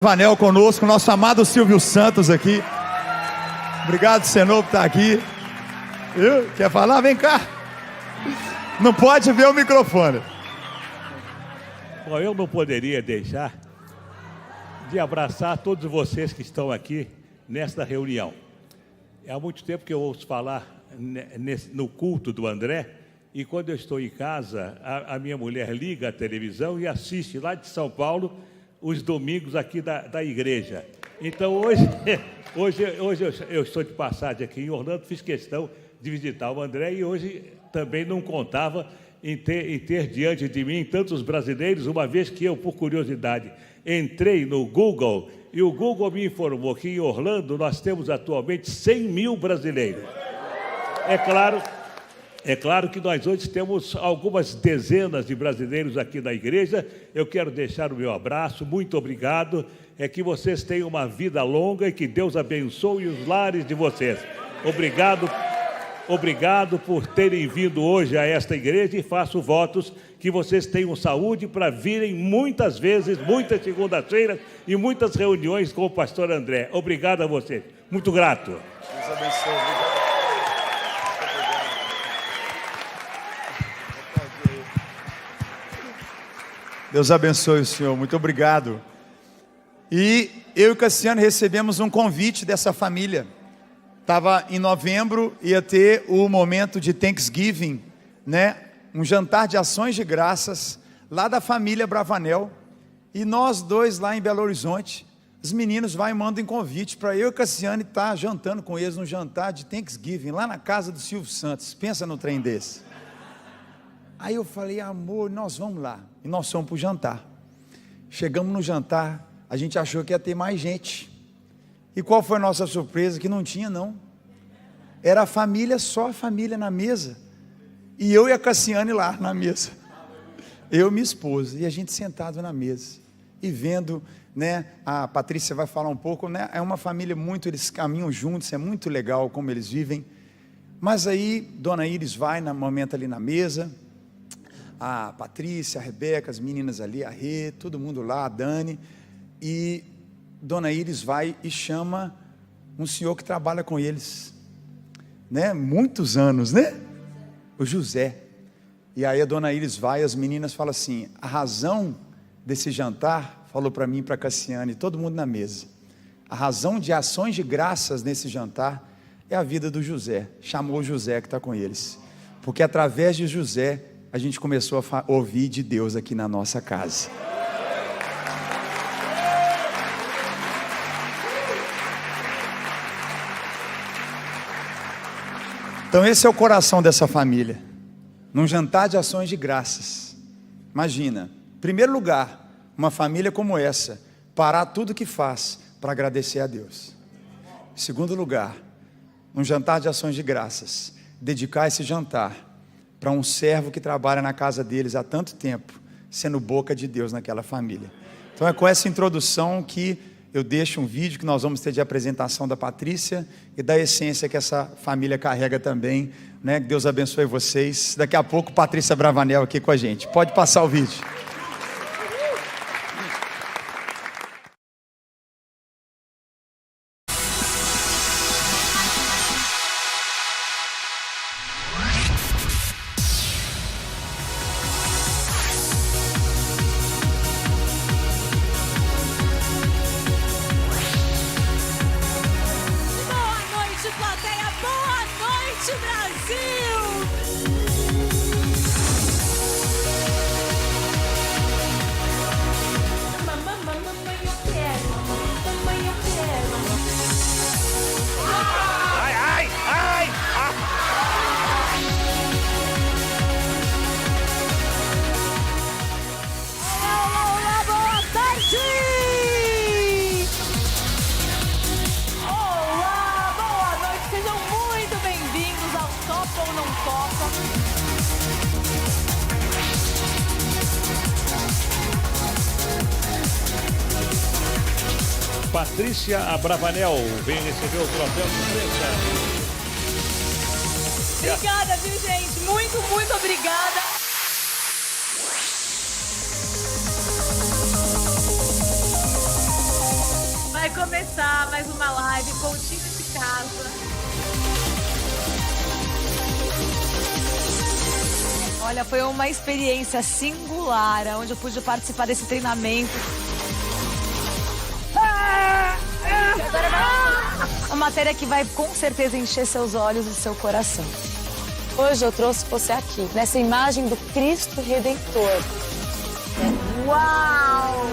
Bravanel conosco, nosso amado Silvio Santos aqui. Obrigado, Senhor, por estar aqui. Quer falar? Vem cá. Não pode ver o microfone. Bom, eu não poderia deixar de abraçar todos vocês que estão aqui nesta reunião. Há muito tempo que eu ouço falar no culto do André, e quando eu estou em casa, a minha mulher liga a televisão e assiste lá de São Paulo os domingos aqui da igreja. Então hoje eu estou de passagem aqui em Orlando, fiz questão de visitar o André e hoje também não contava em ter diante de mim tantos brasileiros, uma vez que eu, por curiosidade, entrei no Google e o Google me informou que em Orlando nós temos atualmente 100 mil brasileiros. É claro que nós hoje temos algumas dezenas de brasileiros aqui na igreja. Eu quero deixar o meu abraço, muito obrigado. Que vocês tenham uma vida longa e que Deus abençoe os lares de vocês. Obrigado por terem vindo hoje a esta igreja e faço votos que vocês tenham saúde para virem muitas vezes, muitas segundas-feiras e muitas reuniões com o pastor André. Obrigado a vocês. Muito grato. Deus abençoe. Obrigado. Deus abençoe o senhor, muito obrigado. E eu e o Cassiano recebemos um convite dessa família. Estava em novembro, ia ter o momento de Thanksgiving, né? Um jantar de ações de graças, lá da família Bravanel. E nós dois lá em Belo Horizonte, os meninos vão e mandam um convite para eu e o Cassiano estar jantando com eles num jantar de Thanksgiving, lá na casa do Silvio Santos. Pensa no trem desse. Aí eu falei, amor, nós vamos lá. E nós fomos para o jantar. Chegamos no jantar, a gente achou que ia ter mais gente. E qual foi a nossa surpresa? Que não tinha, não. Era a família, só a família na mesa. E eu e a Cassiane lá na mesa. Eu e minha esposa. E a gente sentado na mesa. E vendo, né? A Patrícia vai falar um pouco, né? É uma família muito, eles caminham juntos, é muito legal como eles vivem. Mas aí, Dona Iris vai no momento ali na mesa. A Patrícia, a Rebeca, as meninas ali, a Rê, todo mundo lá, a Dani, e Dona Iris vai e chama um senhor que trabalha com eles, né, muitos anos, né, o José. E aí a Dona Iris vai, as meninas falam assim, a razão desse jantar, falou para mim e para a Cassiane, todo mundo na mesa, a razão de ações de graças nesse jantar é a vida do José. Chamou o José que está com eles, porque através de José a gente começou a ouvir de Deus aqui na nossa casa. Então esse é o coração dessa família, num jantar de ações de graças. Imagina, em primeiro lugar, uma família como essa, parar tudo que faz para agradecer a Deus. Em segundo lugar, um jantar de ações de graças, dedicar esse jantar para um servo que trabalha na casa deles há tanto tempo, sendo boca de Deus naquela família. Então é com essa introdução que eu deixo um vídeo que nós vamos ter de apresentação da Patrícia e da essência que essa família carrega também, né? Que Deus abençoe vocês. Daqui a pouco Patrícia Bravanel aqui com a gente. Pode passar o vídeo. Patrícia Bravanel vem receber o troféu de imprensa. Obrigada, viu, gente? Muito obrigada. começar mais uma live com o time de casa. Olha, foi uma experiência singular, onde eu pude participar desse treinamento. Uma matéria que vai com certeza encher seus olhos e seu coração. Hoje eu trouxe você aqui, nessa imagem do Cristo Redentor. Uau!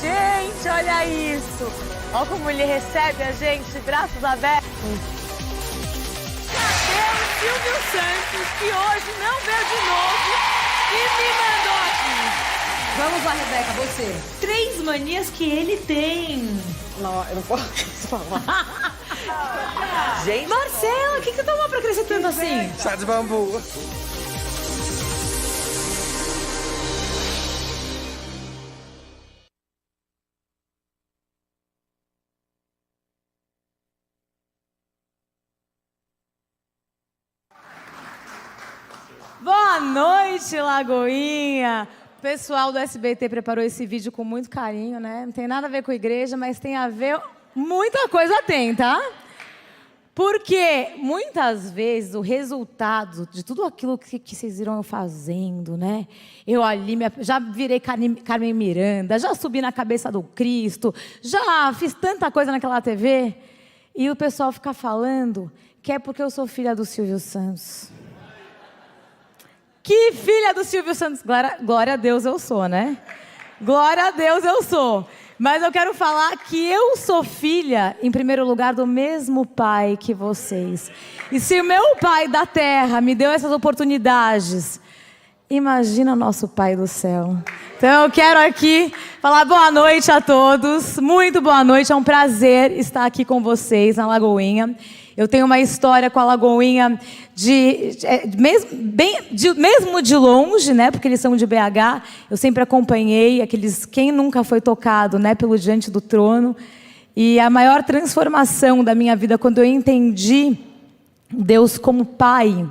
Gente, olha isso! Olha como ele recebe a gente de braços abertos. Cadê o Silvio Santos, que hoje não veio de novo e me mandou aqui? Vamos lá, Rebeca, você. 3 manias que ele tem. Não, eu não posso falar. Gente, Marcela, o que você tomou pra crescer tanto assim? Chá de bambu. Boa noite, Lagoinha. O pessoal do SBT preparou esse vídeo com muito carinho, né? Não tem nada a ver com a igreja, mas tem a ver... Muita coisa tem, tá? Porque muitas vezes o resultado de tudo aquilo que vocês viram eu fazendo, né? Eu ali já virei Carmen Miranda, já subi na cabeça do Cristo, já fiz tanta coisa naquela TV. E o pessoal fica falando que é porque eu sou filha do Silvio Santos. Que filha do Silvio Santos? Glória a Deus eu sou, né? Glória a Deus eu sou. Mas eu quero falar que eu sou filha, em primeiro lugar, do mesmo pai que vocês. E se o meu pai da terra me deu essas oportunidades, imagina nosso pai do céu. Então eu quero aqui falar boa noite a todos. Muito boa noite, é um prazer estar aqui com vocês na Lagoinha. Eu tenho uma história com a Lagoinha mesmo de longe, né? Porque eles são de BH. Eu sempre acompanhei quem nunca foi tocado, né? Pelo Diante do Trono. E a maior transformação da minha vida, quando eu entendi Deus como Pai,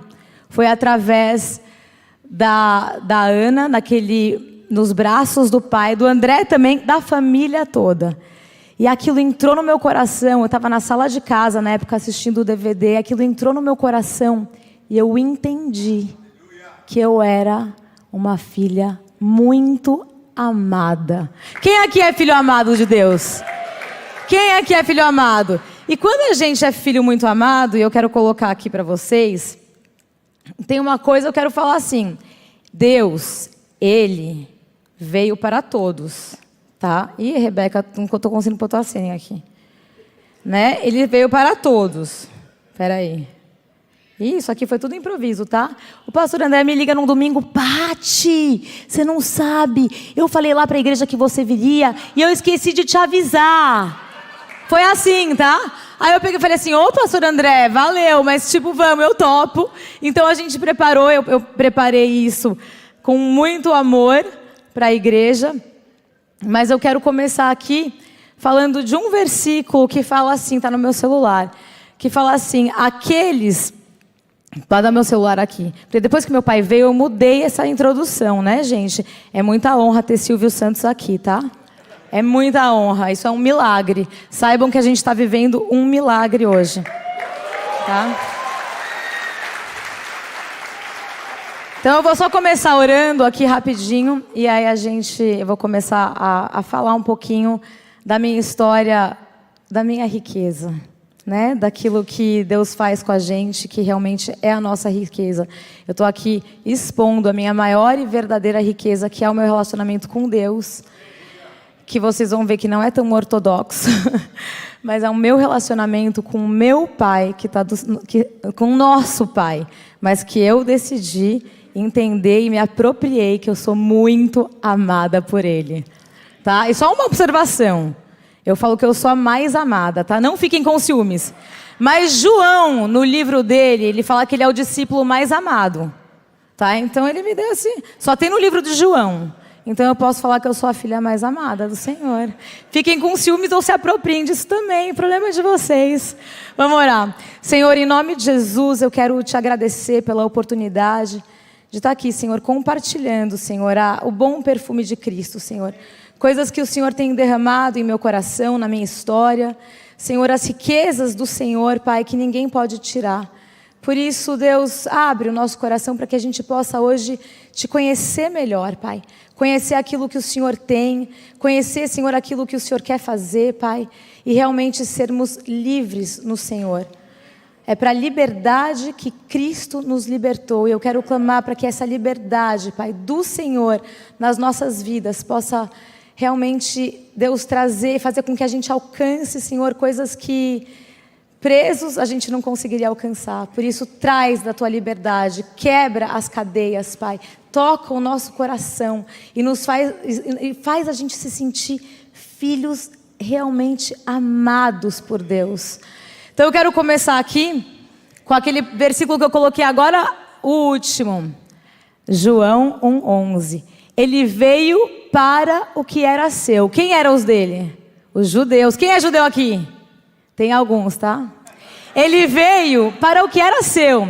foi através da Ana, nos braços do pai, do André também, da família toda. E aquilo entrou no meu coração. Eu estava na sala de casa, na época, assistindo o DVD. Aquilo entrou no meu coração. E eu entendi que eu era uma filha muito amada. Quem aqui é filho amado de Deus? Quem aqui é filho amado? E quando a gente é filho muito amado, e eu quero colocar aqui para vocês, tem uma coisa eu quero falar assim. Deus, Ele veio para todos. Tá? Ih, Rebeca, não estou conseguindo botar a senha aqui. Né? Ele veio para todos. Espera aí. Isso aqui foi tudo improviso, tá? O pastor André me liga num domingo. Pati, você não sabe. Eu falei lá para a igreja que você viria e eu esqueci de te avisar. Foi assim, tá? Aí eu peguei e falei assim, ô pastor André, valeu, mas tipo, vamos, eu topo. Então a gente preparou, eu preparei isso com muito amor para a igreja. Mas eu quero começar aqui falando de um versículo que fala assim, está no meu celular, que fala assim, pode dar meu celular aqui, porque depois que meu pai veio eu mudei essa introdução, né gente? É muita honra ter Silvio Santos aqui, tá? É muita honra, isso é um milagre. Saibam que a gente está vivendo um milagre hoje, tá? Então eu vou só começar orando aqui rapidinho e aí eu vou começar a falar um pouquinho da minha história, da minha riqueza, né? Daquilo que Deus faz com a gente, que realmente é a nossa riqueza. Eu estou aqui expondo a minha maior e verdadeira riqueza, que é o meu relacionamento com Deus, que vocês vão ver que não é tão ortodoxo, mas é o meu relacionamento com o meu pai, com o nosso pai, mas que eu decidi entender e me apropriei que eu sou muito amada por Ele, tá? E só uma observação, eu falo que eu sou a mais amada, tá? Não fiquem com ciúmes. Mas João, no livro dele, ele fala que ele é o discípulo mais amado, tá? Então ele me deu assim, só tem no livro de João. Então eu posso falar que eu sou a filha mais amada do Senhor. Fiquem com ciúmes ou se apropriem disso também, o problema é de vocês. Vamos orar. Senhor, em nome de Jesus, eu quero te agradecer pela oportunidade de estar aqui, Senhor, compartilhando, Senhor, o bom perfume de Cristo, Senhor. coisas que o Senhor tem derramado em meu coração, na minha história. Senhor, as riquezas do Senhor, Pai, que ninguém pode tirar. Por isso, Deus, abre o nosso coração para que a gente possa hoje te conhecer melhor, Pai. Conhecer aquilo que o Senhor tem, conhecer, Senhor, aquilo que o Senhor quer fazer, Pai. E realmente sermos livres no Senhor. É para a liberdade que Cristo nos libertou. E eu quero clamar para que essa liberdade, Pai, do Senhor nas nossas vidas possa realmente, Deus, trazer, fazer com que a gente alcance, Senhor, coisas que presos a gente não conseguiria alcançar. Por isso, traz da tua liberdade, quebra as cadeias, Pai. Toca o nosso coração e faz a gente se sentir filhos realmente amados por Deus. Então eu quero começar aqui com aquele versículo que eu coloquei agora, o último. João 1:11. Ele veio para o que era seu. Quem eram os dele? Os judeus. Quem é judeu aqui? Tem alguns, tá? Ele veio para o que era seu.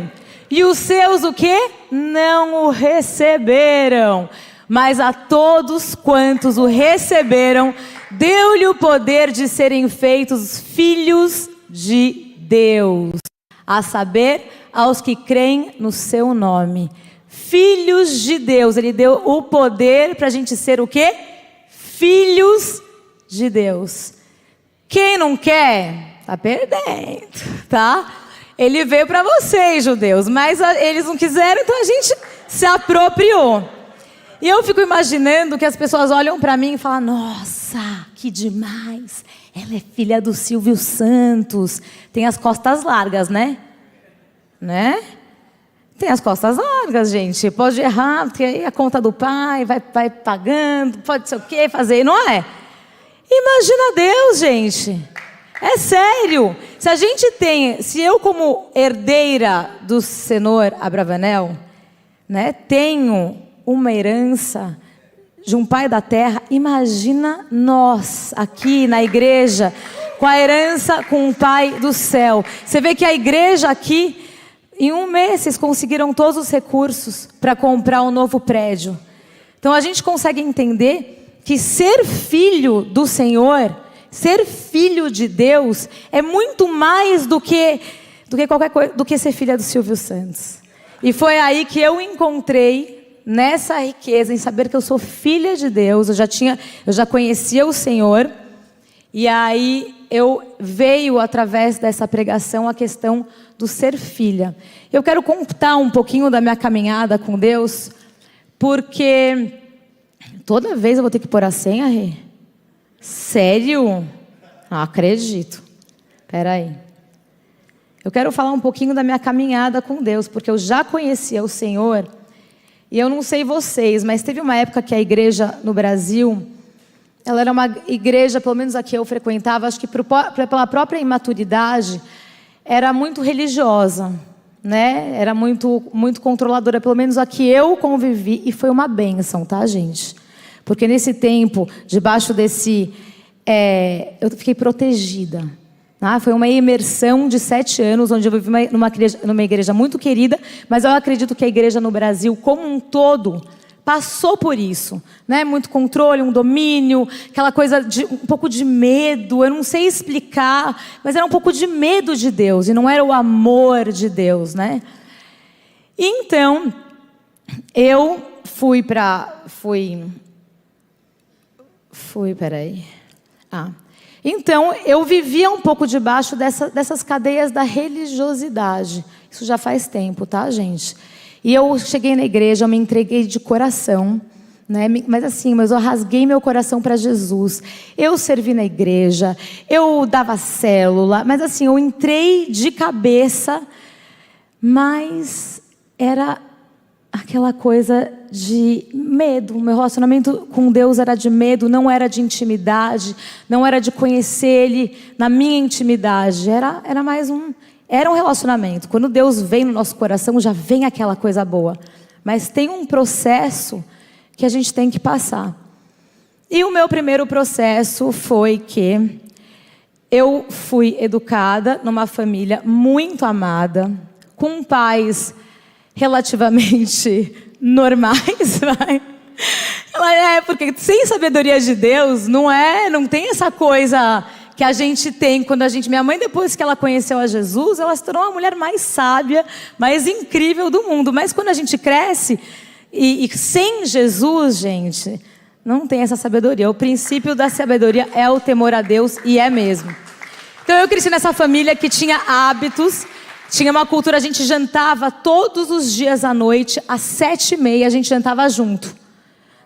E os seus o quê? Não o receberam. Mas a todos quantos o receberam, deu-lhe o poder de serem feitos filhos de Deus. A saber, aos que creem no seu nome. Filhos de Deus. Ele deu o poder para a gente ser o quê? Filhos de Deus. Quem não quer, está perdendo, tá? Ele veio para vocês, judeus, mas eles não quiseram, então a gente se apropriou. E eu fico imaginando que as pessoas olham para mim e falam: nossa, que demais, ela é filha do Silvio Santos. Tem as costas largas, né? Tem as costas largas, gente. Pode errar, porque aí a conta do pai vai pagando, pode ser o quê, fazer, não é? Imagina Deus, gente. É sério. Se eu como herdeira do Senhor Abravanel, né, tenho uma herança de um pai da terra, imagina nós aqui na igreja, com a herança com o pai do céu. Você vê que a igreja aqui, em um mês, vocês conseguiram todos os recursos para comprar um novo prédio. Então a gente consegue entender que ser filho do Senhor, ser filho de Deus, é muito mais do que qualquer coisa, do que ser filha do Silvio Santos. E foi aí que eu encontrei, nessa riqueza, em saber que eu sou filha de Deus. Eu já conhecia o Senhor. E aí veio através dessa pregação a questão do ser filha. Eu quero contar um pouquinho da minha caminhada com Deus, porque toda vez eu vou ter que pôr a senha, Rê? Sério? Não acredito. Espera aí. Eu quero falar um pouquinho da minha caminhada com Deus, porque eu já conhecia o Senhor. E eu não sei vocês, mas teve uma época que a igreja no Brasil, ela era uma igreja, pelo menos a que eu frequentava, acho que pela própria imaturidade, era muito religiosa, né? Era muito, muito controladora, pelo menos a que eu convivi, e foi uma bênção, tá, gente? Porque nesse tempo, debaixo desse... eu fiquei protegida. Tá? Foi uma imersão de 7 anos, onde eu vivi numa igreja muito querida, mas eu acredito que a igreja no Brasil, como um todo, passou por isso, né? Muito controle, um domínio, aquela coisa de um pouco de medo. Eu não sei explicar, mas era um pouco de medo de Deus, e não era o amor de Deus, né? Então, eu Então, eu vivia um pouco debaixo dessas cadeias da religiosidade. Isso já faz tempo, tá, gente? E eu cheguei na igreja, eu me entreguei de coração, né? Mas eu rasguei meu coração para Jesus. Eu servi na igreja, eu dava célula, mas assim, eu entrei de cabeça, mas era aquela coisa de medo. O meu relacionamento com Deus era de medo, não era de intimidade, não era de conhecer Ele na minha intimidade. Era mais era um relacionamento. Quando Deus vem no nosso coração, já vem aquela coisa boa. Mas tem um processo que a gente tem que passar. E o meu primeiro processo foi que eu fui educada numa família muito amada, com pais relativamente normais, vai. Porque sem sabedoria de Deus, não tem essa coisa que a gente tem quando minha mãe, depois que ela conheceu a Jesus, ela se tornou a mulher mais sábia, mais incrível do mundo. Mas quando a gente cresce, e sem Jesus, gente, não tem essa sabedoria. O princípio da sabedoria é o temor a Deus, e é mesmo. Então eu cresci nessa família que tinha hábitos, tinha uma cultura, a gente jantava todos os dias à noite, às 7h30 a gente jantava junto.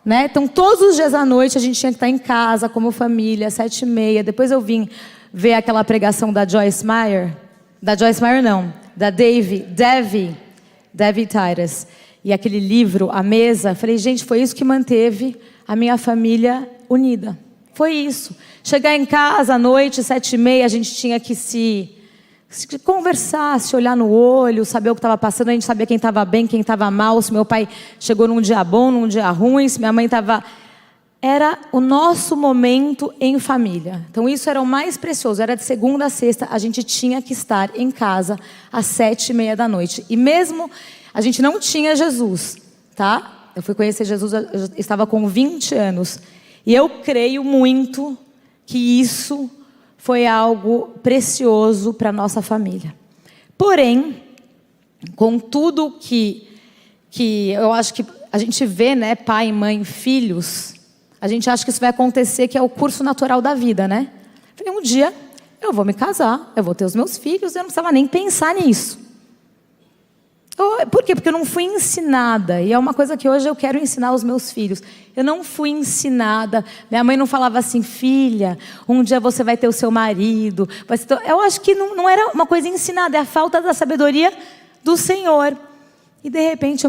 Né? Então todos os dias à noite a gente tinha que estar em casa, como família, 7h30. Depois eu vim ver aquela pregação da Joyce Meyer. Da Joyce Meyer não, da Devi Titus. E aquele livro, A Mesa, falei, gente, foi isso que manteve a minha família unida. Foi isso. Chegar em casa à noite, 7h30, a gente tinha que se conversar, se olhar no olho, saber o que estava passando. A gente sabia quem estava bem, quem estava mal, se meu pai chegou num dia bom, num dia ruim, se minha mãe estava... Era o nosso momento em família. Então isso era o mais precioso. Era de segunda a sexta, a gente tinha que estar em casa às 7h30 da noite. E mesmo a gente não tinha Jesus, tá? Eu fui conhecer Jesus, eu estava com 20 anos. E eu creio muito que isso foi algo precioso para a nossa família. Porém, com tudo que eu acho que a gente vê, né, pai, mãe, filhos, a gente acha que isso vai acontecer, que é o curso natural da vida, né? Falei, um dia eu vou me casar, eu vou ter os meus filhos, eu não precisava nem pensar nisso. Por quê? Porque eu não fui ensinada, e é uma coisa que hoje eu quero ensinar aos meus filhos. Eu não fui ensinada, minha mãe não falava assim, filha, um dia você vai ter o seu marido. Eu acho que não era uma coisa ensinada, é a falta da sabedoria do Senhor. E de repente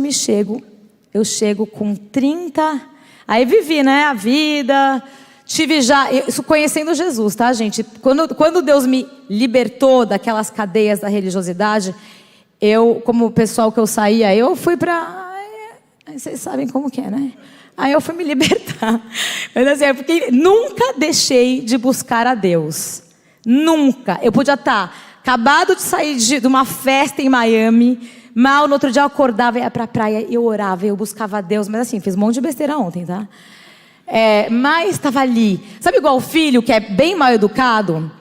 eu chego com 30, aí vivi, né, a vida, tive já, isso conhecendo Jesus, tá, gente? Quando Deus me libertou daquelas cadeias da religiosidade, como o pessoal que eu saía, eu fui para... Vocês sabem como que é, né? Aí eu fui me libertar. Mas assim, porque nunca deixei de buscar a Deus. Nunca. Eu podia estar acabado de sair de uma festa em Miami, mal, no outro dia eu acordava, ia para a praia, eu orava, eu buscava a Deus. Mas assim, fiz um monte de besteira ontem, tá? Mas estava ali. Sabe igual o filho que é bem mal educado?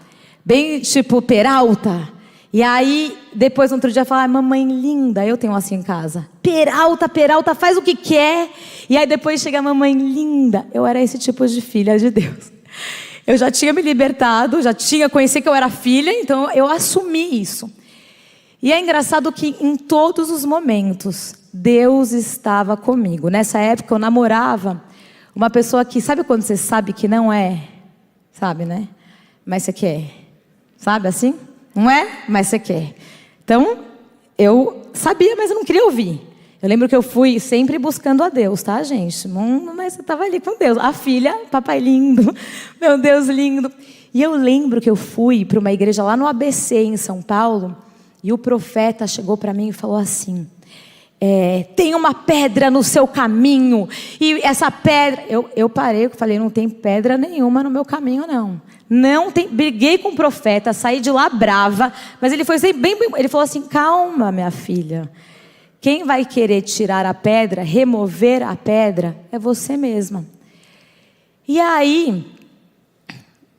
Bem tipo Peralta? E aí, depois, no outro dia, falar, mamãe linda, eu tenho assim em casa. Peralta, faz o que quer. E aí, depois chega a mamãe linda. Eu era esse tipo de filha de Deus. Eu já tinha me libertado, conheci que eu era filha, então eu assumi isso. E é engraçado que em todos os momentos, Deus estava comigo. Nessa época, eu namorava uma pessoa que, sabe quando você sabe que não é? Sabe, né? Mas você quer. Sabe assim? Não é? Mas você quer. Então, eu sabia, mas eu não queria ouvir. Eu lembro que eu fui sempre buscando a Deus, tá, gente? Mas eu estava ali com Deus. A filha, papai lindo, meu Deus lindo. E eu lembro que eu fui para uma igreja lá no ABC, em São Paulo, e o profeta chegou para mim e falou assim, tem uma pedra no seu caminho, e essa pedra... Eu parei, eu falei, não tem pedra nenhuma no meu caminho, não. Não tem, briguei com o profeta, saí de lá brava, mas ele foi bem, ele falou assim, calma, minha filha, quem vai querer tirar a pedra, remover a pedra, é você mesma. E aí,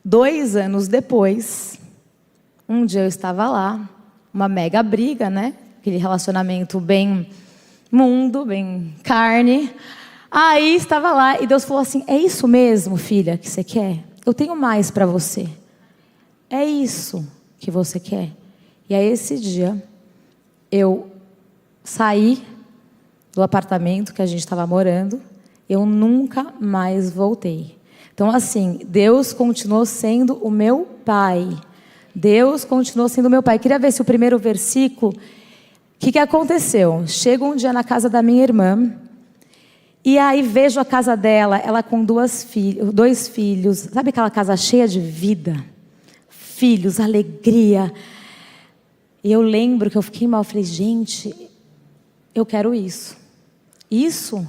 2 anos depois, um dia eu estava lá, uma mega briga, né? Aquele relacionamento bem mundo, bem carne. Aí estava lá e Deus falou assim, é isso mesmo, filha, que você quer? Eu tenho mais para você. É isso que você quer? E aí esse dia, eu saí do apartamento que a gente estava morando. Eu nunca mais voltei. Então assim, Deus continuou sendo o meu pai. Deus continuou sendo o meu pai. Queria ver se o primeiro versículo... O que aconteceu? Chego um dia na casa da minha irmã... E aí vejo a casa dela, ela com 2 filhos. Sabe aquela casa cheia de vida? Filhos, alegria. E eu lembro que eu fiquei mal. Eu falei, gente, eu quero isso. Isso?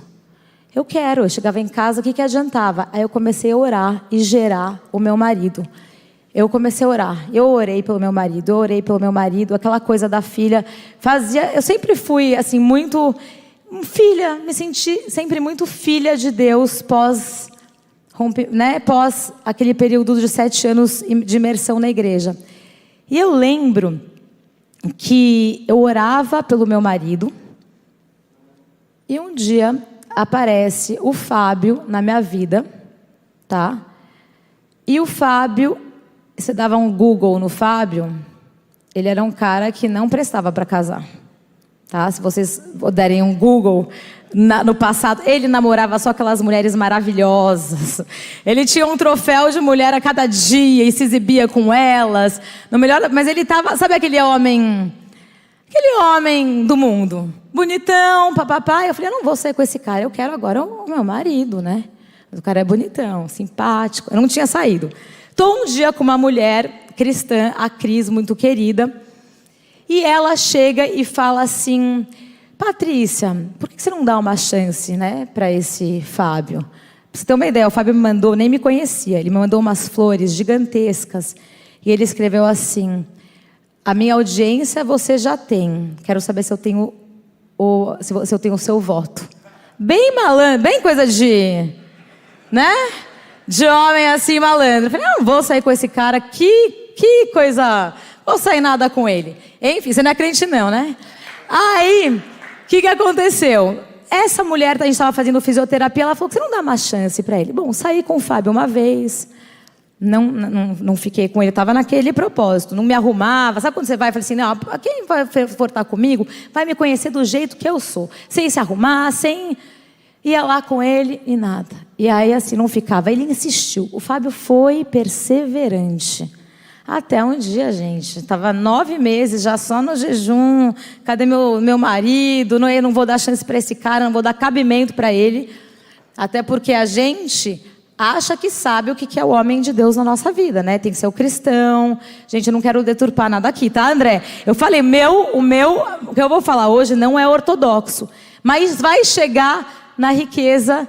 Eu quero. Eu chegava em casa, o que adiantava? Aí eu comecei a orar e gerar o meu marido. Eu comecei a orar. Eu orei pelo meu marido, aquela coisa da filha. Eu sempre fui, assim, muito... filha, me senti sempre muito filha de Deus pós aquele período de 7 anos de imersão na igreja. E eu lembro que eu orava pelo meu marido, e um dia aparece o Fábio na minha vida, tá? E o Fábio, você dava um Google no Fábio, ele era um cara que não prestava para casar, tá? Se vocês derem um Google, no passado, ele namorava só aquelas mulheres maravilhosas. Ele tinha um troféu de mulher a cada dia e se exibia com elas. No melhor, mas ele tava, sabe aquele homem do mundo, bonitão, papapá. Eu falei, eu não vou sair com esse cara, eu quero agora o meu marido, né? O cara é bonitão, simpático. Eu não tinha saído. Estou um dia com uma mulher cristã, a Cris, muito querida, e ela chega e fala assim: Patrícia, por que você não dá uma chance, né, para esse Fábio? Pra você ter uma ideia, o Fábio me mandou, nem me conhecia, ele me mandou umas flores gigantescas, e ele escreveu assim: a minha audiência você já tem, quero saber se eu tenho se eu tenho o seu voto. Bem malandro, bem coisa de, né, de homem assim malandro. Eu falei, não vou sair com esse cara, que coisa, vou sair nada com ele. Enfim, você não é crente não, né? Aí, o que aconteceu? Essa mulher, a gente estava fazendo fisioterapia, ela falou que você não dá uma chance para ele. Bom, saí com o Fábio uma vez, não fiquei com ele, estava naquele propósito, não me arrumava. Sabe quando você vai e fala assim, não, quem vai for estar comigo vai me conhecer do jeito que eu sou, sem se arrumar, sem... Ia lá com ele e nada. E aí assim, não ficava. Ele insistiu. O Fábio foi perseverante. Até um dia, gente, estava 9 meses já só no jejum. Cadê meu marido? Eu não vou dar chance para esse cara, não vou dar cabimento para ele. Até porque a gente acha que sabe o que é o homem de Deus na nossa vida, né? Tem que ser o cristão. Gente, eu não quero deturpar nada aqui, tá, André? Eu falei, o que eu vou falar hoje não é ortodoxo, mas vai chegar na riqueza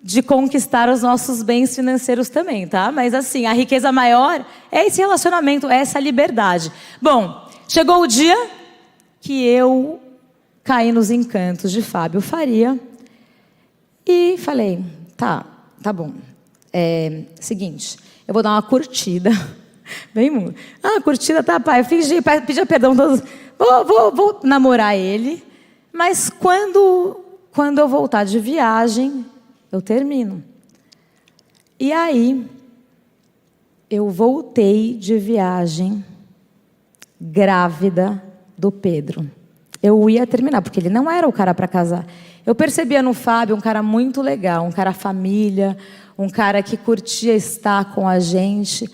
de conquistar os nossos bens financeiros também, tá? Mas assim, a riqueza maior é esse relacionamento, é essa liberdade. Bom, chegou o dia que eu caí nos encantos de Fábio Faria e falei, tá bom. Seguinte, eu vou dar uma curtida. Bem, curtida, tá, pai? Eu pedi perdão todos. Vou namorar ele, mas quando eu voltar de viagem, eu termino. E aí, eu voltei de viagem grávida do Pedro. Eu ia terminar, porque ele não era o cara para casar. Eu percebia no Fábio um cara muito legal, um cara família, um cara que curtia estar com a gente,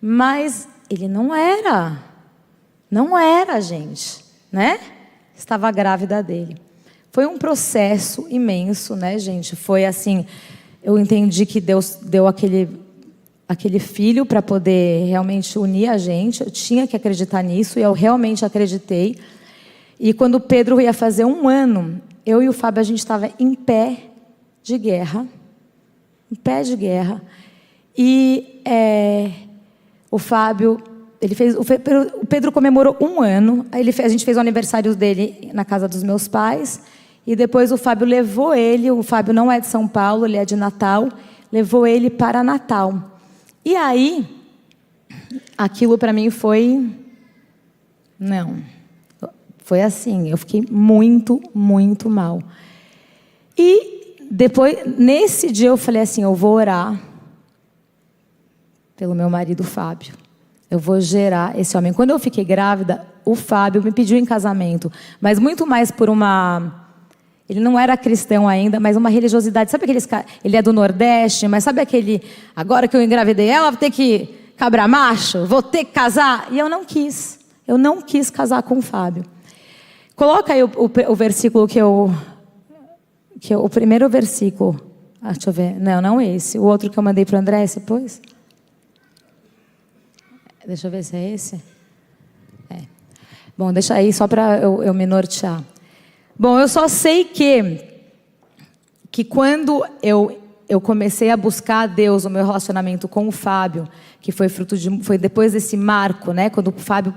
mas ele não era, gente, né? Estava grávida dele. Foi um processo imenso, né, gente? Foi assim, eu entendi que Deus deu aquele filho para poder realmente unir a gente. Eu tinha que acreditar nisso e eu realmente acreditei. E quando o Pedro ia fazer 1 ano, eu e o Fábio, a gente estava em pé de guerra. Em pé de guerra. E o Fábio... o Pedro comemorou 1 ano. Aí a gente fez o aniversário dele na casa dos meus pais. E depois o Fábio levou ele, o Fábio não é de São Paulo, ele é de Natal, levou ele para Natal. E aí, aquilo para mim foi assim, eu fiquei muito, muito mal. E depois, nesse dia eu falei assim, eu vou orar pelo meu marido Fábio. Eu vou gerar esse homem. Quando eu fiquei grávida, o Fábio me pediu em casamento, mas muito mais por uma... Ele não era cristão ainda, mas uma religiosidade. Sabe aqueles caras? Ele é do Nordeste, mas sabe aquele... Agora que eu engravidei ela, vou ter que cabrar macho? Vou ter que casar? E eu não quis. Eu não quis casar com o Fábio. Coloca aí o versículo o primeiro versículo. Deixa eu ver. Não esse. O outro que eu mandei para o André, você pôs? Deixa eu ver se é esse. Bom, deixa aí só para eu me nortear. Bom, eu só sei que quando eu comecei a buscar a Deus, o meu relacionamento com o Fábio, que foi foi depois desse marco, né? Quando o Fábio,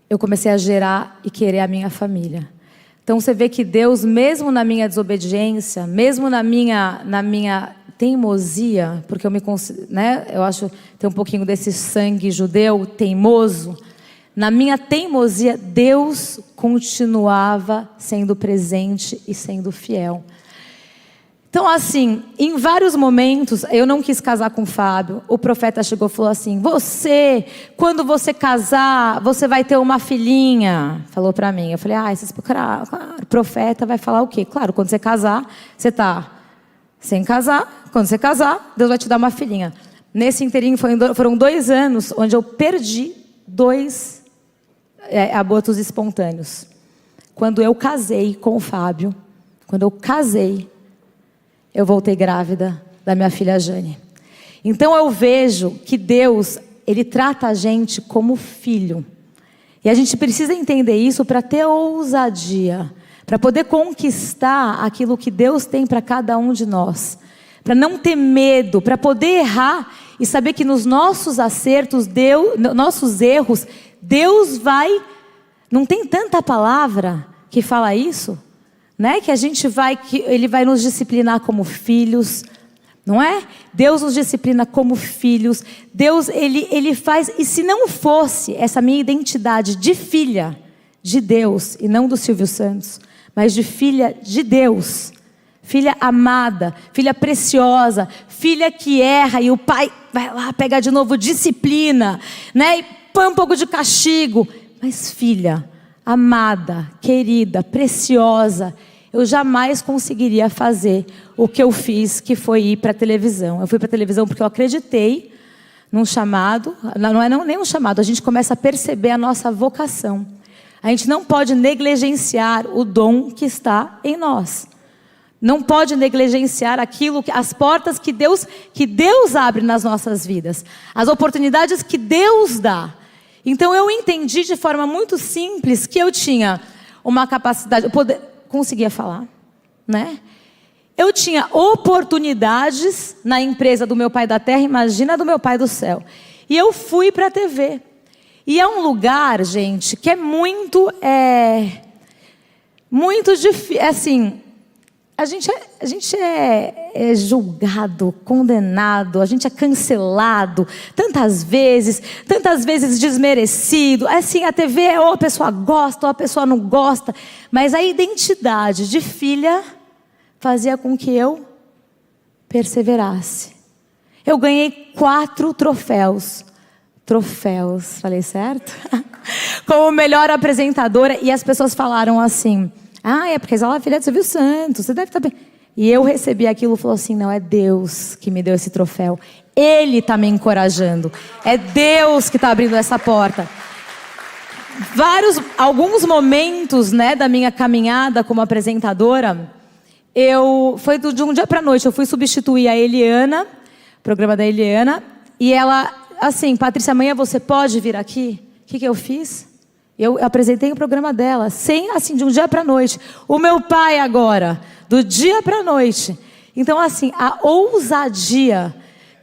eu comecei a gerar e querer a minha família. Então você vê que Deus, mesmo na minha desobediência, mesmo na minha teimosia, porque eu me considero, né, eu acho que tem um pouquinho desse sangue judeu teimoso, na minha teimosia, Deus continuava sendo presente e sendo fiel. Então, assim, em vários momentos, eu não quis casar com o Fábio. O profeta chegou e falou assim: quando você casar, você vai ter uma filhinha. Falou pra mim. Eu falei: claro, o profeta vai falar o quê? Claro, quando você casar, você tá sem casar. Quando você casar, Deus vai te dar uma filhinha. Nesse inteirinho foram 2 anos onde eu perdi 2 abortos espontâneos. Quando eu casei com o Fábio, eu voltei grávida da minha filha Jane. Então eu vejo que Deus, Ele trata a gente como filho. E a gente precisa entender isso para ter ousadia, para poder conquistar aquilo que Deus tem para cada um de nós. Para não ter medo, para poder errar e saber que nos nossos acertos, nossos erros, Deus vai... Não tem tanta palavra que fala isso? Né? Que Ele vai nos disciplinar como filhos, não é? Deus nos disciplina como filhos. Deus, Ele faz, e se não fosse essa minha identidade de filha de Deus, e não do Silvio Santos, mas de filha de Deus, filha amada, filha preciosa, filha que erra, e o pai vai lá, pega de novo, disciplina, né? E põe um pouco de castigo, mas filha amada, querida, preciosa, eu jamais conseguiria fazer o que eu fiz, que foi ir para a televisão. Eu fui para a televisão porque eu acreditei num chamado, não é nem um chamado, a gente começa a perceber a nossa vocação. A gente não pode negligenciar o dom que está em nós. Não pode negligenciar as portas que Deus abre nas nossas vidas, as oportunidades que Deus dá. Então eu entendi de forma muito simples que eu tinha uma capacidade, conseguia falar, né? Eu tinha oportunidades na empresa do meu pai da terra, imagina do meu pai do céu. E eu fui para a TV. E é um lugar, gente, que é muito difícil, assim, a gente é julgado, condenado, a gente é cancelado tantas vezes desmerecido. Assim, a TV ou a pessoa gosta ou a pessoa não gosta, mas a identidade de filha fazia com que eu perseverasse. Eu ganhei 4 troféus, falei certo? Como melhor apresentadora, e as pessoas falaram assim: é porque ela é filha de Silvio Santos, você deve estar bem. E eu recebi aquilo e falou assim: não, é Deus que me deu esse troféu. Ele está me encorajando. É Deus que está abrindo essa porta. Alguns momentos, né, da minha caminhada como apresentadora, foi de um dia para a noite, eu fui substituir a Eliana, programa da Eliana, e ela, assim: Patrícia, amanhã você pode vir aqui? O que eu fiz? Eu apresentei o programa dela, de um dia para a noite. O meu pai agora, do dia para a noite. Então, assim, a ousadia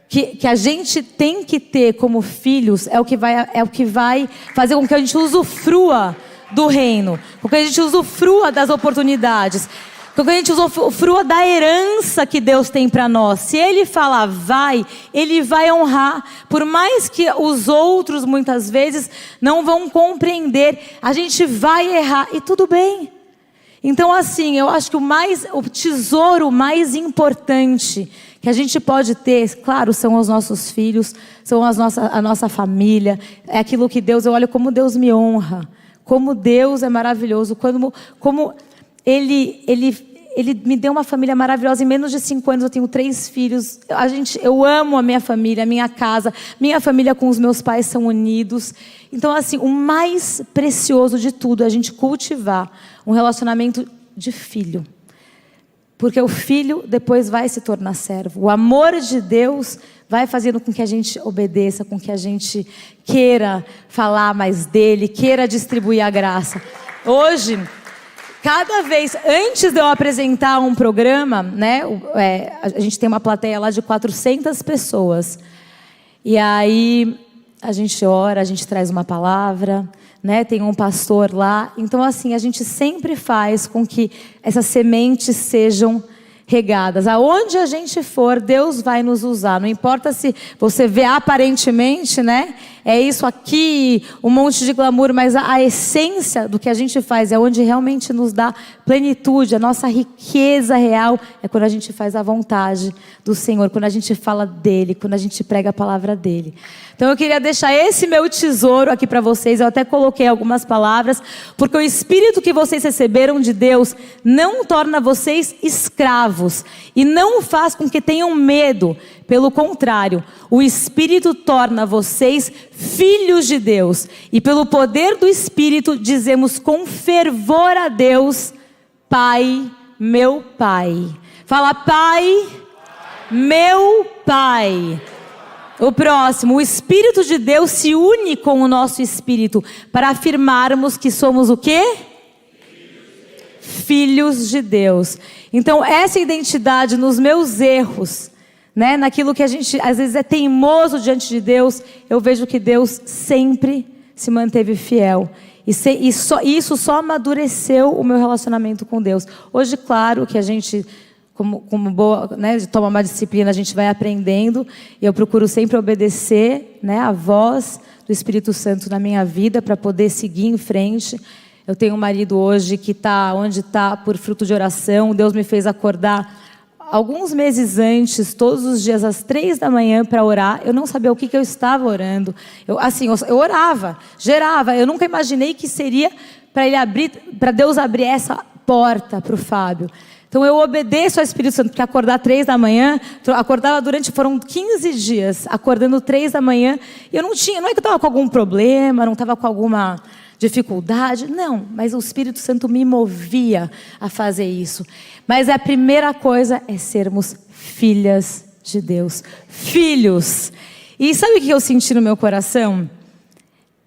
que a gente tem que ter como filhos é o que vai fazer com que a gente usufrua do reino, com que a gente usufrua das oportunidades, com que a gente usufrua da herança que Deus tem para nós. Se Ele falar vai, Ele vai honrar, por mais que os outros muitas vezes não vão compreender, a gente vai errar e tudo bem. Então, assim, eu acho que o tesouro mais importante que a gente pode ter, claro, são os nossos filhos, são a nossa família, é aquilo que Deus, eu olho como Deus me honra, como Deus é maravilhoso, como Ele me deu uma família maravilhosa. Em menos de 5 anos eu tenho 3 filhos. Eu amo a minha família, a minha casa. Minha família com os meus pais são unidos. Então, assim, o mais precioso de tudo é a gente cultivar um relacionamento de filho. Porque o filho depois vai se tornar servo. O amor de Deus vai fazendo com que a gente obedeça, com que a gente queira falar mais dele, queira distribuir a graça. Hoje, cada vez, antes de eu apresentar um programa, né, a gente tem uma plateia lá de 400 pessoas. E aí, a gente ora, a gente traz uma palavra, né? Tem um pastor lá. Então, assim, a gente sempre faz com que essas sementes sejam regadas. Aonde a gente for, Deus vai nos usar. Não importa se você vê aparentemente, né? É isso aqui, um monte de glamour, mas a essência do que a gente faz é onde realmente nos dá plenitude. A nossa riqueza real é quando a gente faz a vontade do Senhor, quando a gente fala dEle, quando a gente prega a palavra dEle. Então eu queria deixar esse meu tesouro aqui para vocês. Eu até coloquei algumas palavras, porque o Espírito que vocês receberam de Deus não torna vocês escravos e não faz com que tenham medo. Pelo contrário, o Espírito torna vocês filhos de Deus. E pelo poder do Espírito dizemos com fervor a Deus: Pai, meu Pai. Fala: Pai, meu Pai. O próximo: o Espírito de Deus se une com o nosso Espírito para afirmarmos que somos o quê? Filhos de Deus. Então essa identidade nos meus erros, né, naquilo que a gente às vezes é teimoso diante de Deus, eu vejo que Deus sempre se manteve fiel. Isso só amadureceu o meu relacionamento com Deus. Hoje, claro que a gente, como boa, né, toma uma disciplina, a gente vai aprendendo. E eu procuro sempre obedecer, né, a voz do Espírito Santo na minha vida para poder seguir em frente. Eu tenho um marido hoje que está onde está por fruto de oração. Deus me fez acordar alguns meses antes, todos os dias às 3 da manhã para orar. Eu não sabia o que eu estava orando. Eu orava, gerava. Eu nunca imaginei que seria para Deus abrir essa porta para o Fábio. Então eu obedeço ao Espírito Santo, porque acordar 3 da manhã, foram 15 dias, acordando 3 da manhã, e não é que eu estava com algum problema, não estava com alguma dificuldade, não, mas o Espírito Santo me movia a fazer isso. Mas a primeira coisa é sermos filhas de Deus, filhos. E sabe o que eu senti no meu coração?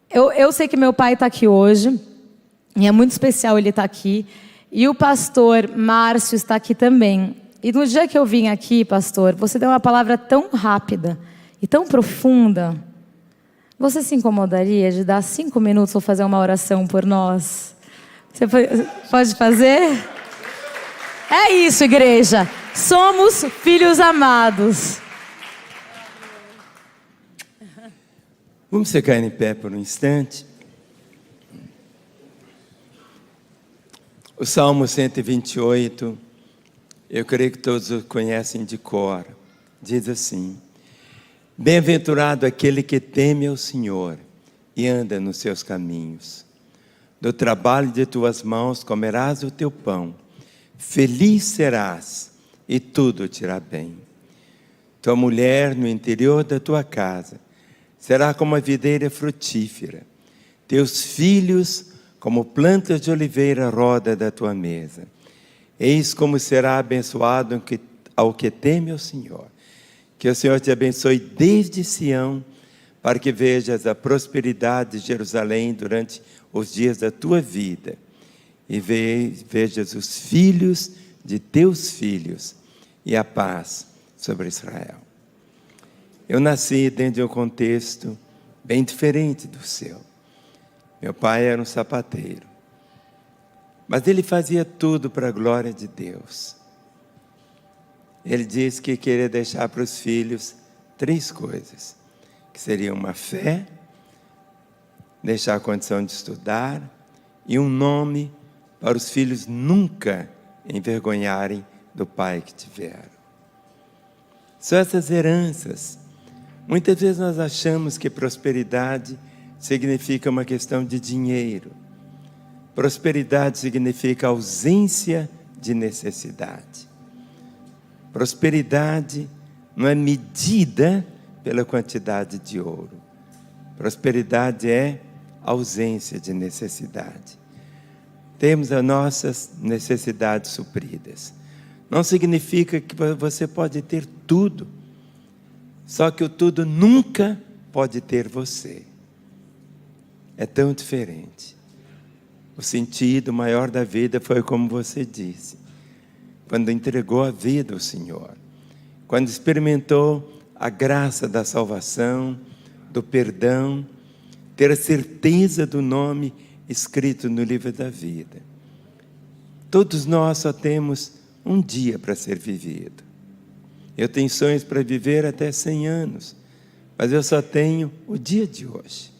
Eu sei que meu pai está aqui hoje, e é muito especial ele estar aqui, e o pastor Márcio está aqui também. E no dia que eu vim aqui, pastor, você deu uma palavra tão rápida e tão profunda. Você se incomodaria de dar 5 minutos ou fazer uma oração por nós? Você pode fazer? É isso, igreja. Somos filhos amados. Vamos ficar em pé por um instante. O Salmo 128, eu creio que todos o conhecem de cor. Diz assim: bem-aventurado aquele que teme ao Senhor e anda nos seus caminhos. Do trabalho de tuas mãos comerás o teu pão. Feliz serás e tudo te irá bem. Tua mulher no interior da tua casa será como a videira frutífera. Teus filhos como plantas de oliveira à roda da tua mesa. Eis como será abençoado ao que teme ao Senhor. Que o Senhor te abençoe desde Sião, para que vejas a prosperidade de Jerusalém durante os dias da tua vida, e vejas os filhos de teus filhos, e a paz sobre Israel. Eu nasci dentro de um contexto bem diferente do seu. Meu pai era um sapateiro, mas ele fazia tudo para a glória de Deus. Ele disse que queria deixar para os filhos 3 coisas, que seriam uma fé, deixar a condição de estudar e um nome para os filhos nunca envergonharem do pai que tiveram. São essas heranças. Muitas vezes nós achamos que prosperidade significa uma questão de dinheiro. Prosperidade significa ausência de necessidade. Prosperidade não é medida pela quantidade de ouro. Prosperidade é ausência de necessidade. Temos as nossas necessidades supridas. Não significa que você pode ter tudo. Só que o tudo nunca pode ter você. É tão diferente. O sentido maior da vida foi como você disse, quando entregou a vida ao Senhor, quando experimentou a graça da salvação, do perdão, ter a certeza do nome escrito no livro da vida. Todos nós só temos um dia para ser vivido. Eu tenho sonhos para viver até 100 anos, mas eu só tenho o dia de hoje.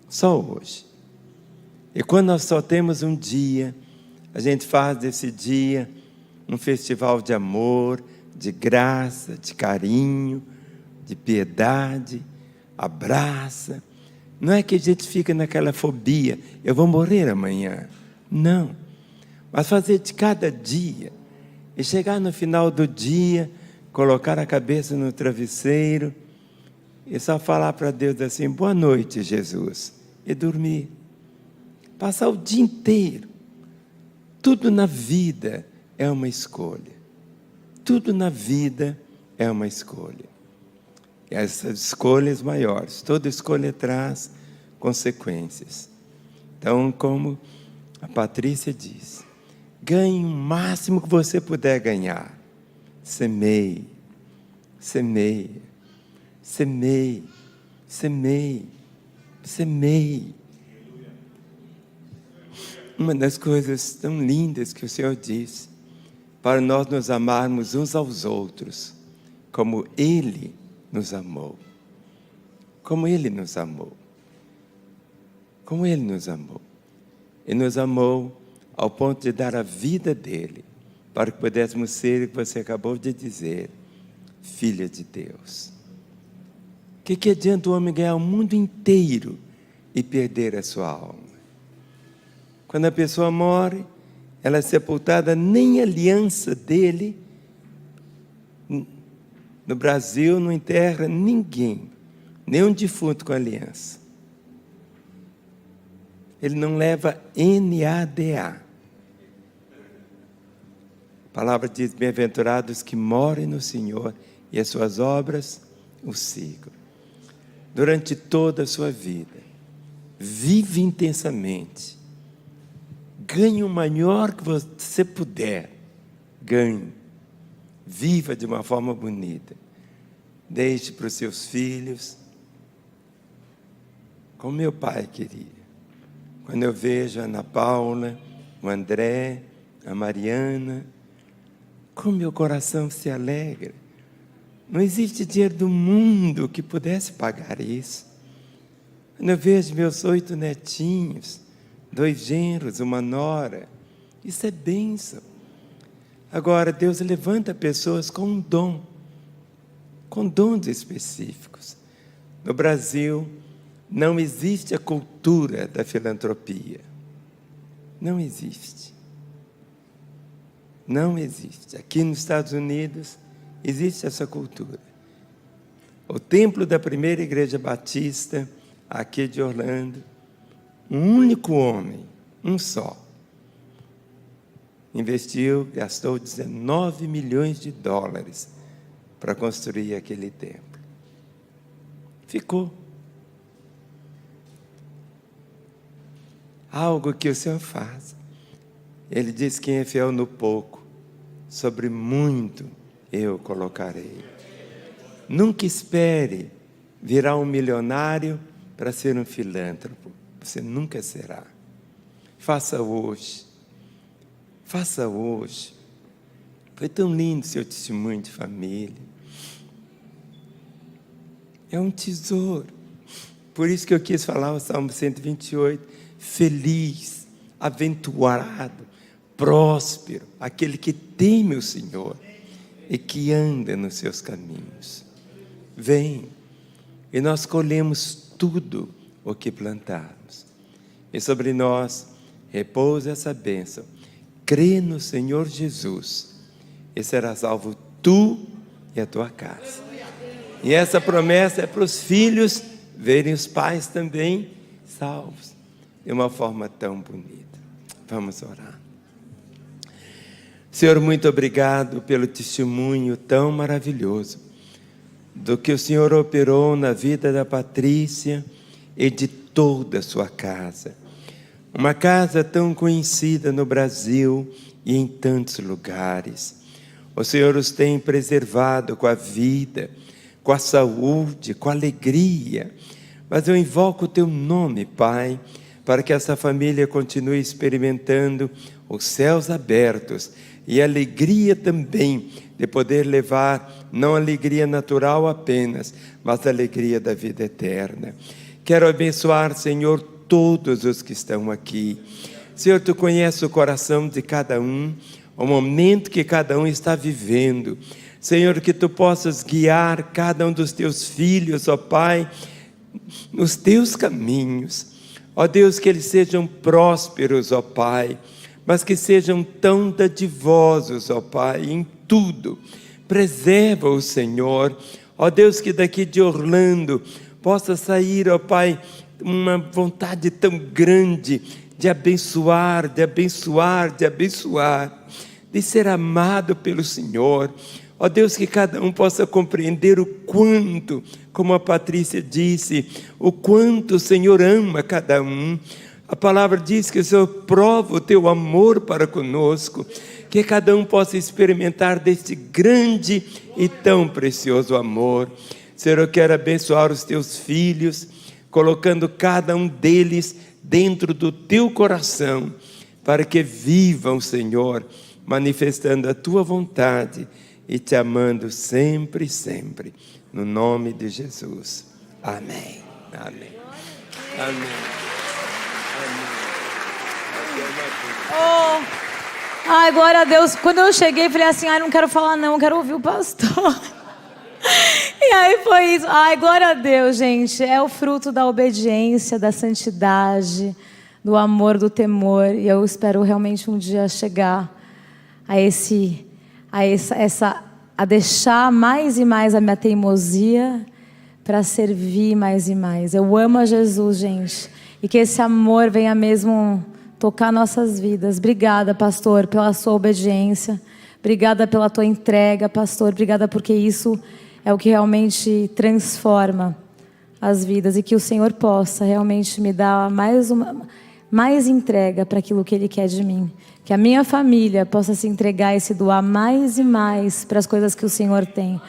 Só hoje. E quando nós só temos um dia, a gente faz desse dia um festival de amor, de graça, de carinho, de piedade, abraça. Não é que a gente fica naquela fobia, eu vou morrer amanhã. Não. Mas fazer de cada dia, e chegar no final do dia, colocar a cabeça no travesseiro, e só falar para Deus assim, boa noite, Jesus, e dormir. Passar o dia inteiro. Tudo na vida é uma escolha. Tudo na vida é uma escolha. E essas escolhas maiores, toda escolha traz consequências. Então, como a Patrícia diz, ganhe o máximo que você puder ganhar. Semeie, semeie, semeie, semeie, semeie. Uma das coisas tão lindas que o Senhor disse, para nós nos amarmos uns aos outros, como Ele nos amou. Como Ele nos amou. Como Ele nos amou. Ele nos amou ao ponto de dar a vida dele, para que pudéssemos ser o que você acabou de dizer, filha de Deus. O que adianta o homem ganhar o mundo inteiro e perder a sua alma? Quando a pessoa morre, ela é sepultada, nem a aliança dele. No Brasil não enterra ninguém, nenhum defunto com aliança. Ele não leva NADA. A palavra diz, bem-aventurados que morem no Senhor e as suas obras o sigam. Durante toda a sua vida, vive intensamente. Ganhe o maior que você puder. Ganhe. Viva de uma forma bonita. Deixe para os seus filhos, como meu pai queria. Quando eu vejo a Ana Paula, o André, a Mariana, como meu coração se alegra. Não existe dinheiro do mundo que pudesse pagar isso. Quando eu vejo meus 8 netinhos, 2 genros, uma nora, isso é bênção. Agora, Deus levanta pessoas com um dom, com dons específicos. No Brasil, não existe a cultura da filantropia. Não existe. Não existe. Aqui nos Estados Unidos, existe essa cultura. O templo da primeira igreja batista, aqui de Orlando, um único homem, um só, investiu, gastou 19 milhões de dólares para construir aquele templo. Ficou. Algo que o Senhor faz. Ele diz, quem é fiel no pouco, sobre muito eu colocarei. Nunca espere virar um milionário para ser um filântropo. Você nunca será. Faça hoje. Faça hoje. Foi tão lindo seu testemunho de família. É um tesouro. Por isso que eu quis falar o Salmo 128. Feliz, aventurado, próspero, aquele que teme o Senhor e que anda nos seus caminhos. Vem, e nós colhemos tudo o que plantarmos. E sobre nós repousa essa bênção. Crê no Senhor Jesus e serás salvo tu e a tua casa. E essa promessa é para os filhos verem os pais também salvos de uma forma tão bonita. Vamos orar. Senhor, muito obrigado pelo testemunho tão maravilhoso do que o Senhor operou na vida da Patrícia e de toda a sua casa. Uma casa tão conhecida no Brasil e em tantos lugares. O Senhor os tem preservado com a vida, com a saúde, com a alegria. Mas eu invoco o teu nome, Pai, para que essa família continue experimentando os céus abertos e a alegria também de poder levar, não a alegria natural apenas, mas a alegria da vida eterna. Quero abençoar, Senhor, todos os que estão aqui. Senhor, Tu conheces o coração de cada um, o momento que cada um está vivendo. Senhor, que Tu possas guiar cada um dos Teus filhos, ó Pai, nos Teus caminhos. Ó Deus, que eles sejam prósperos, ó Pai, mas que sejam tão dadivosos, ó Pai, em tudo. Preserva-o, Senhor. Ó Deus, que daqui de Orlando possa sair, ó Pai, uma vontade tão grande de abençoar, de abençoar, de abençoar, de ser amado pelo Senhor. Ó Deus, que cada um possa compreender o quanto, como a Patrícia disse, o quanto o Senhor ama cada um. A palavra diz que o Senhor prova o teu amor para conosco, que cada um possa experimentar deste grande e tão precioso amor. Senhor, eu quero abençoar os teus filhos, colocando cada um deles dentro do teu coração, para que vivam, Senhor, manifestando a tua vontade e te amando sempre, sempre. No nome de Jesus. Amém. Amém. Amém. Oh, ai, glória a Deus. Quando eu cheguei, falei assim, ai, não quero falar não, quero ouvir o pastor. E aí foi isso. Ai, glória a Deus, gente. É o fruto da obediência, da santidade, do amor, do temor. E eu espero realmente um dia chegar a deixar mais e mais a minha teimosia para servir mais e mais. Eu amo a Jesus, gente. E que esse amor venha mesmo tocar nossas vidas. Obrigada, pastor, pela sua obediência. Obrigada pela tua entrega, pastor. Obrigada porque isso é o que realmente transforma as vidas. E que o Senhor possa realmente me dar mais entrega para aquilo que Ele quer de mim. Que a minha família possa se entregar e se doar mais e mais para as coisas que o Senhor tem.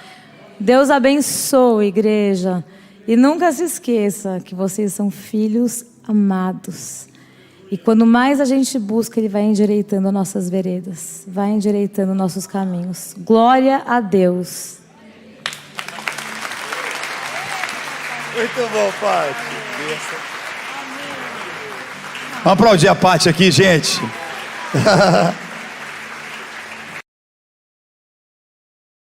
Deus abençoe, igreja. E nunca se esqueça que vocês são filhos amados. E quando mais a gente busca, Ele vai endireitando nossas veredas. Vai endireitando nossos caminhos. Glória a Deus. Muito bom, Pati. Vamos aplaudir a Pati aqui, gente.